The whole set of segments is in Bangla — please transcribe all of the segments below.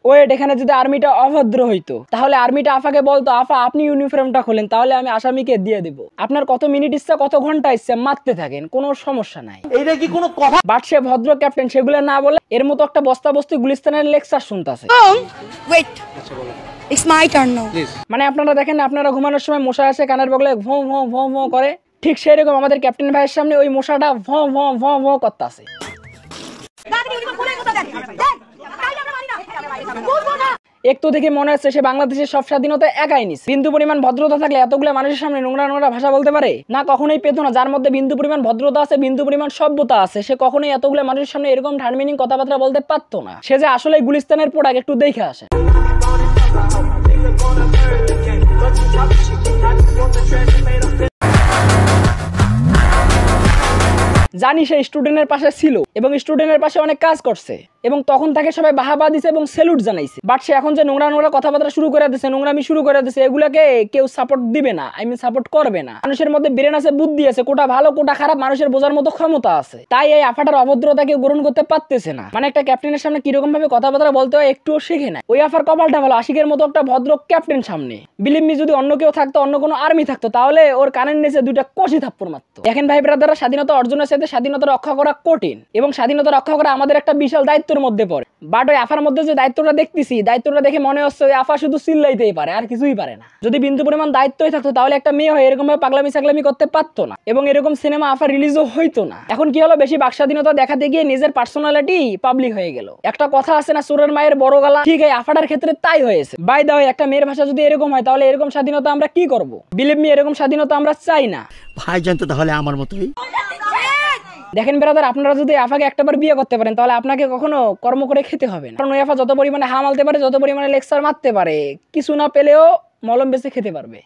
ওয়েট, এখানে যদি আর্মিটা অভদ্র হইতো তাহলে আর্মিটা আফাকে বলতো, আফা আপনি ইউনিফর্মটা খোলেন, তাহলে আমি আসামিকে দিয়ে দিব। আপনার কত মিনিট ইচ্ছা, কত ঘন্টা ইচ্ছা মারতে থাকেন, কোনো সমস্যা নাই। এইটা কি কোনো কথা? বাট সে ভদ্র ক্যাপ্টেন, সেগুলো না বলে এর মতো একটা বস্তা বস্তি গুলিস্তানের lecture শুনতাছে। Wait. It's my turn now. মানে আপনারা দেখেন, আপনারা ঘুমানোর সময় মশা আসে কানের বগলে ভোঁ ভোঁ ভোঁ ভোঁ করে, ঠিক সেই রকম আমাদের ক্যাপ্টেন ভাইয়ের সামনে ওই মশাটা ভোঁ ভোঁ ভোঁ ভোঁ করতেছে। একটু দেখে মনে হচ্ছে সে বাংলাদেশের সব স্বাধীনতা একাই নিছে। বিন্দু পরিমাণ ভদ্রতা থাকলে এতগুলো মানুষের সামনে নোংরা নোংরা ভাষা বলতে পারে না? কখনোই পেতো না। যার মধ্যে বিন্দু পরিমাণ ভদ্রতা আছে, বিন্দু পরিমাণ সভ্যতা আছে, সে কখনোই এতগুলো মানুষের সামনে এরকম ঠান্ডমিনিং কথাবার্তা বলতে পারতো না। সে যে আসলে গুলিস্তানের প্রোডাক্ট, একটু দেখে আসে। জানি সে স্টুডেন্টের পাশে ছিল এবং স্টুডেন্টের পাশে অনেক কাজ করছে এবং তখন তাকে সবাই বাহাবা দিছে এবং স্যালুট জানাইছে। বাট সে এখন যে নোংরা নোংরা কথাবার্তা শুরু করে দিচ্ছে, নোংরামি শুরু করে দিচ্ছে, এগুলাকে কেউ সাপোর্ট দিবে না, সাপোর্ট করবে না। মানুষের মধ্যে ব্রেন আছে, বুদ্ধি আছে, কোটা ভালো কোটা খারাপ মানুষের বোঝার মতো ক্ষমতা আছে। তাই এই আফাটার অভদ্রতা কেউ গ্রহণ করতে পারতেছে না। মানে একটা ক্যাপ্টেনের সামনে কিরকম ভাবে কথাবার্তা বলতে হয় একটুও শিখে না। ওই আফার কপালটা ভালো, আশিকের মতো একটা ভদ্র ক্যাপ্টেন সামনে। বিলিভ মি, যদি অন্য কেউ থাকতো, অন্য কোনো আর্মি থাকতো, তাহলে ওর কানের নিচে দুইটা কষি থাপ্পড় মারতো। দেখেন ভাই ব্রাদাররা, স্বাধীনতা অর্জনের সাথে স্বাধীনতা রক্ষা করা কঠিন এবং স্বাধীনতা রক্ষা করা আমাদের একটা বিশাল দায়িত্বের মধ্যে পড়ে। বাট ওই আফার মধ্যে যে দায়িত্বটা দেখতেছি, দায়িত্বটা দেখে মনে হচ্ছে ওই আফা শুধু চিল্লাইতেই পারে, আর কিছুই পারে না। যদি বিন্দু পরিমাণ দায়িত্বই থাকতো তাহলে একটা মেয়ে হয়ে এরকম ভাবে পাগলামি ছাগলামি করতে পারতো না এবং এরকম সিনেমা আফা রিলিজও হইতো না। এখন কি হলো, বেশি বাকস্বাধীনতা দেখাতে গিয়ে নিজের পার্সোনালিটি পাবলিক হয়ে গেল। একটা কথা আছে না, চোরের মায়ের বড় গলা, ঠিক এই আফাটার ক্ষেত্রে তাই হয়েছে। বাই দা ওয়ে, একটা মেয়ের ভাষা যদি এরকম হয় তাহলে এরকম স্বাধীনতা আমরা কি করব? বিলিভ মি, এরকম স্বাধীনতা আমরা চাই না। ভাইজান তো তাহলে আমার মতোই। দেখেন ব্রাদার, আপনারা যদি আফাকে একটাবার বিয়ে করতে পারেন তাহলে আপনাকে কখনো কর্ম করে খেতে হবে না। কারণ ওই আফা যত পরিমাণে হামালতে পারে, যত পরিমাণে লেকচার মারতে পারে, কিছু না পেলেও মলম বেচে খেতে পারবে।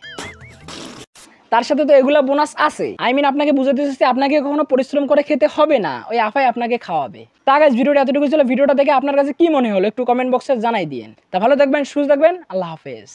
তার সাথে তো এগুলা বোনাস আছে। আপনাকে বুঝাতে চাচ্ছি, আপনাকে কখনো পরিশ্রম করে খেতে হবে না, ওই আফাই আপনাকে খাওয়াবে। তা গাইস, ভিডিওটা এতটুকু ছিল। ভিডিওটা দেখে আপনার কাছে কি মনে হলো একটু কমেন্ট বক্সে জানাই দিয়েন। তা ভালো থাকবেন, সুস্থ থাকবেন, আল্লাহ হাফেজ।